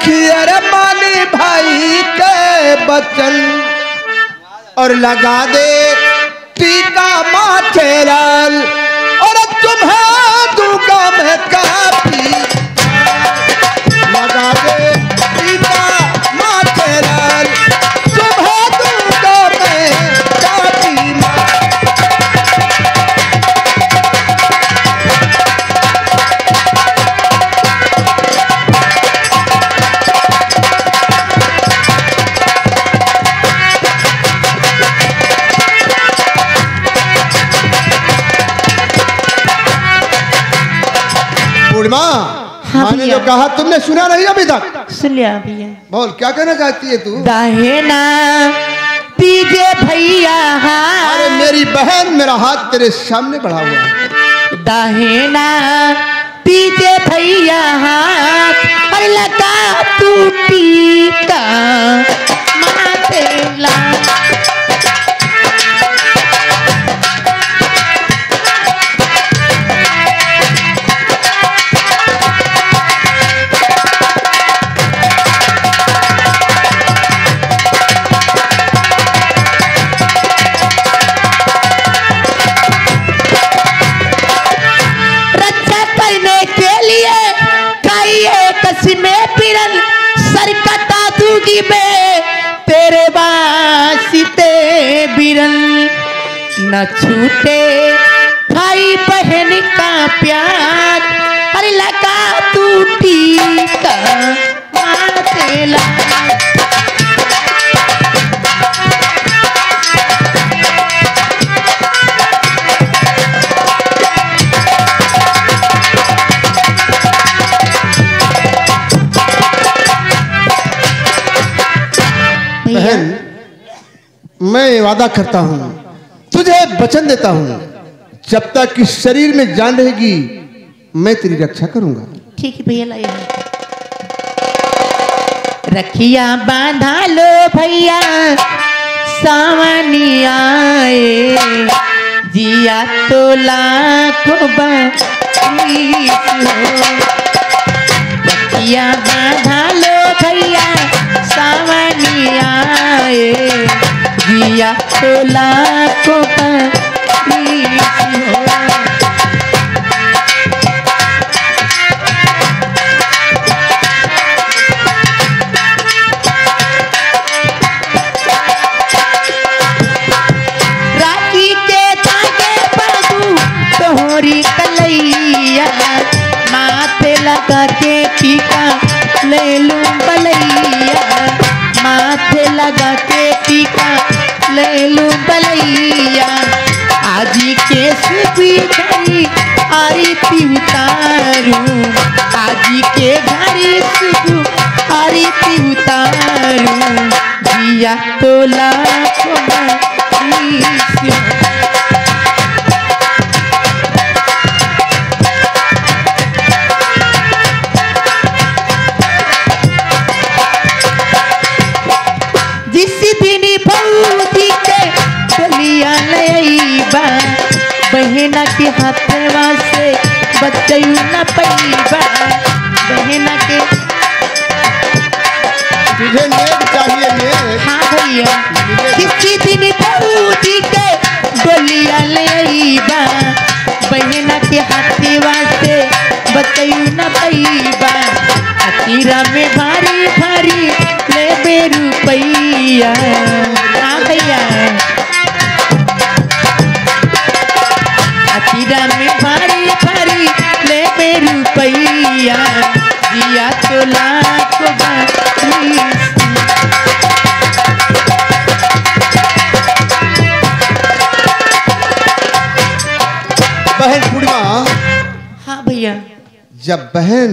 रखिए रे मानी भाई के बचन और लगा दे टीका माथे लाल और तुम्हें दूंगा मैं काफी लगा दे टीका माथे लाल तुम्हें दूंगा मैं काफी पूर्णिमा। हाँ, मैंने जो कहा तुमने सुना नहीं अभी तक? सुन लिया भैया। बोल क्या कहना चाहती है तू? दाहिना पीजे भैया हाथ। अरे मेरी बहन मेरा हाथ तेरे सामने बढ़ा हुआ है। दाहिना पीजे भैया हाथ और लगा टूटी का माथे ला। में पिरन सरकता दूगी में तेरे वास्ते बिरन न छूटे भाई बहन का प्यार अरे लगा टूटी का माथे ला। बहन मैं वादा करता हूँ तुझे वचन देता हूँ जब तक इस शरीर में जान रहेगी मैं तेरी रक्षा करूंगा। ठीक है भैया लाइए। रखिया बांधा लो भैया सावनी आए जिया तो लाखों रखिया बांधा लो भैया सावनी आए जिया तो लाखों राखी के धागे बाबू तोहरी कलैया माथे लगा के टीका ले लूं बलैया माथे लगा के टीका ले लूं बलैया आजी केस भी घरी आरती उतारूं आजी के घरी सुबह आरती उतारूं जिया तो लाखों जिस दिन भौजी के डलिया लईबा बहना के हाथवा से बचयू न पैबा बहना के तुझे नेक चाहिए नेक। हाँ भैया किसी दिन भौजी के डलिया लईबा बहना के हाथवा से बचयू न पैबा अतीरा में भारी भारी ले बेरू पैया। हाँ भैया अतीरा में भारी भारी ले बेरू पैया जिया तो लाखों बहन पूर्णिमा। हाँ भैया जब बहन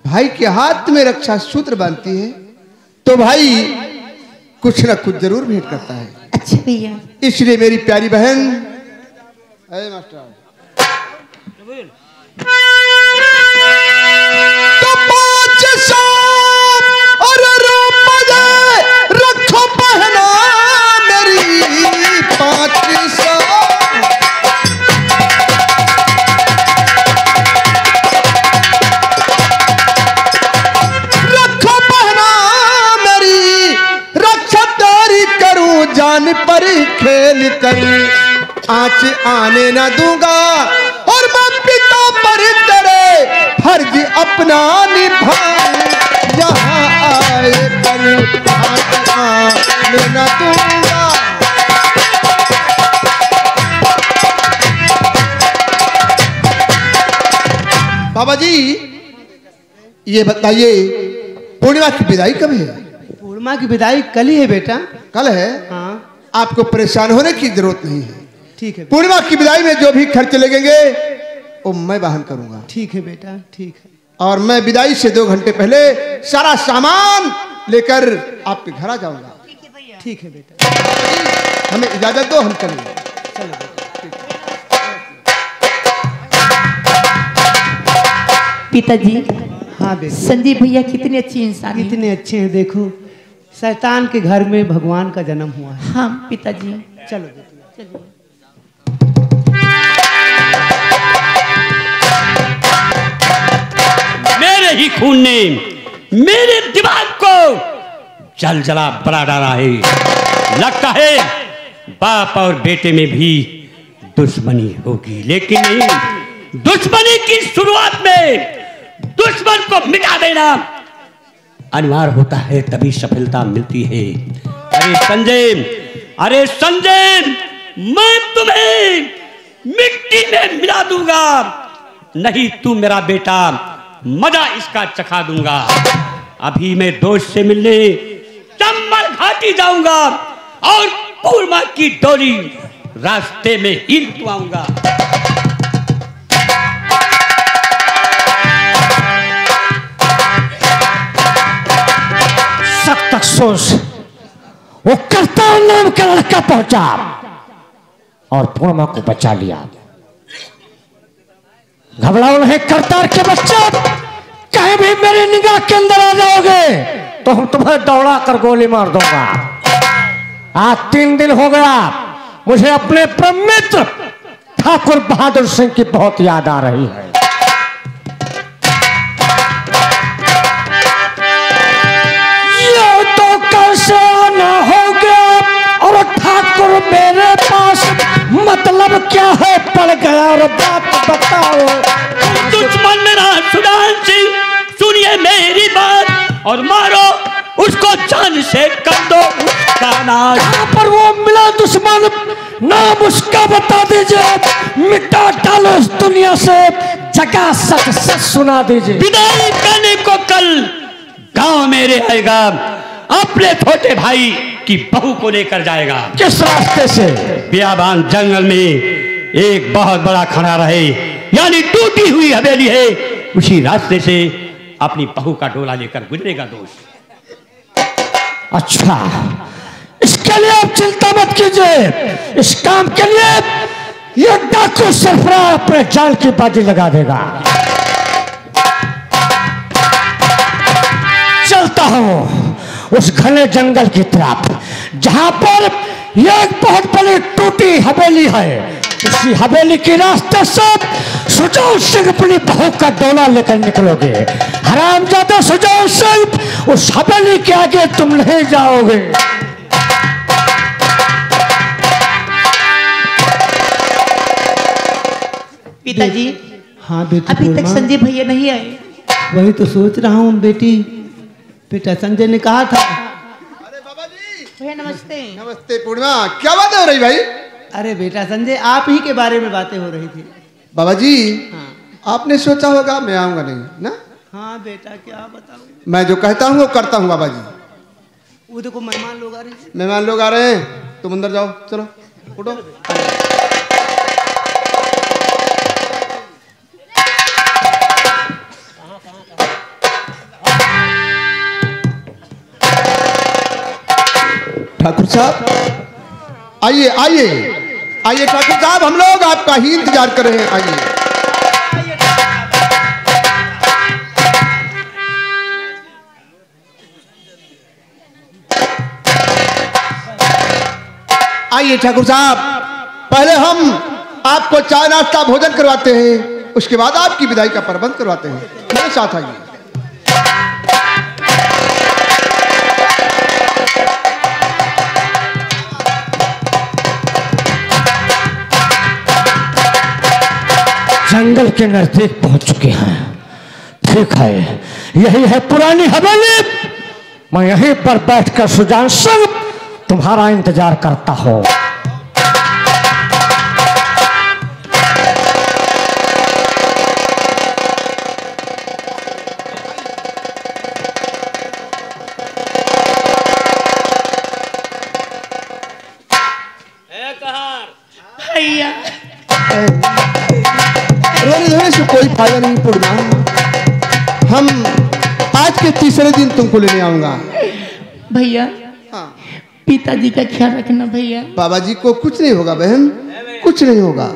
भाई के हाथ में रक्षा सूत्र बांधती है तो भाई कुछ न कुछ जरूर भेंट करता है। अच्छा भैया इसलिए मेरी प्यारी बहन मास्टर तो 500 और रुपये रखो बहना मेरी 500 रखो पर खेल कर आँच आने न दूंगा, और मैं पिता पर तेरे फर्ज अपना निभाऊं, यहाँ आए पर आँच आने न दूंगा। बाबा जी ये बताइए पूर्णिमा की विदाई कब है? पूर्णिमा की विदाई कल ही है बेटा। कल है? हाँ। आपको परेशान होने की जरूरत नहीं है। ठीक है। पूर्णिमा की विदाई में जो भी खर्च लगेंगे वो मैं वहन करूंगा। ठीक है बेटा, ठीक है। और मैं विदाई से 2 घंटे पहले सारा सामान लेकर आपके घर आ जाऊंगा। ठीक है बेटा। हमें इजाजत दो, हम चलेंगे। चलो बेटा। पिताजी। हाँ बेटा। संजय भैया कितने अच्छे इंसान हैं। कितने अच्छे हैं, देखो शैतान के घर में भगवान का जन्म हुआ है। हाँ पिताजी। चलो बेटा, चलिए। मेरे ही खून ने मेरे दिमाग को जल जला बड़ा डाला है। लगता है बाप और बेटे में भी दुश्मनी होगी, लेकिन नहीं, दुश्मनी की शुरुआत में दुश्मन को मिटा देना अनिवार्य होता है, तभी सफलता मिलती है। अरे संजय, मैं तुम्हें मिट्टी में मिला दूंगा, नहीं तू मेरा बेटा, मजा इसका चखा दूंगा। अभी मैं दोस्त से मिलने चंबल घाटी जाऊंगा और पूर्णिमा की डोली रास्ते में ही रुकवाऊंगा। सख्त अफसोस, वो करतार नाम का लड़का पहुंचा और पूर्णिमा को बचा लिया। घबराओ नहीं करतार के बच्चे, कहीं भी मेरी निगाह के अंदर आ जाओगे तो हम तुम्हें दौड़ा कर गोली मार दूंगा। आज 3 दिन हो गया, मुझे अपने परम मित्र ठाकुर बहादुर सिंह की बहुत याद आ रही है। ये तो कैसे आना हो गया, और ठाकुर मेरे पास मतलब क्या है पड़ गया, और बात बताओ। दुश्मन मेरा सुदान सिंह, सुनिए मेरी बात और मारो उसको, जान से कर दो उसका नाश। यहाँ पर वो मिला दुश्मन, नाम उसका बता दीजिए, मिटा डालो इस दुनिया से, जगह सच सच सुना दीजिए। विदाई करने को कल गांव मेरे आएगा, अपने छोटे भाई की बहू को लेकर जाएगा। किस रास्ते से? बियाबान जंगल में एक बहुत बड़ा खड़ा रहे, यानी टूटी हुई हवेली है, उसी रास्ते से अपनी बहू का डोला लेकर गुजरेगा दोस्त। अच्छा, इसके लिए आप चिंता मत कीजिए, इस काम के लिए ये डाकू सरफराज अपने जाल की बाजी लगा देगा। चलता हूं उस घने जंगल की तरफ, जहां पर एक बहुत बड़ी टूटी हवेली है। उसी हवेली के रास्ते से सुजान सिंह अपनी बहू का डोला लेकर निकलोगे। हरामजादा सुजान सिंह, उस हवेली के आगे तुम नहीं जाओगे। पिताजी। हाँ बेटी। अभी तक पूर्णिमा, संजय भैया नहीं आए। वही तो सोच रहा हूँ बेटी। बेटा संजय ने कहा था। अरे बाबा जी, भैया नमस्ते। नमस्ते। पूर्णिमा, क्या बात हो रही भाई? अरे बेटा संजय, आप ही के बारे में बातें हो रही थी। बाबा जी, हाँ। आपने सोचा होगा मैं आऊंगा नहीं ना? हाँ बेटा, क्या बताऊँ। मैं जो कहता हूँ वो करता हूँ बाबा जी। वो देखो मेहमान लोग आ रहे हैं। मेहमान लोग आ रहे हैं, तुम अंदर जाओ, चलो उठो। ठाकुर साहब आइए आइए आइए। ठाकुर साहब, हम लोग आपका ही इंतजार कर रहे हैं, आइए। आइए ठाकुर साहब, पहले हम आपको चाय नाश्ता भोजन करवाते हैं, उसके बाद आपकी विदाई का प्रबंध करवाते हैं। मेरे साथ आइए। जंगल के नजदीक पहुंच चुके हैं। ठीक है, यही है पुरानी हवेली। मैं यहीं पर बैठकर सुजान सिंह तुम्हारा इंतजार करता हूं। भैया रोने धोने से कोई फायदा नहीं पूर्णा। हम आज के तीसरे दिन तुमको लेने आऊंगा। भैया हाँ। पिताजी का ख्याल रखना भैया। बाबा जी को कुछ नहीं होगा बहन, कुछ नहीं होगा।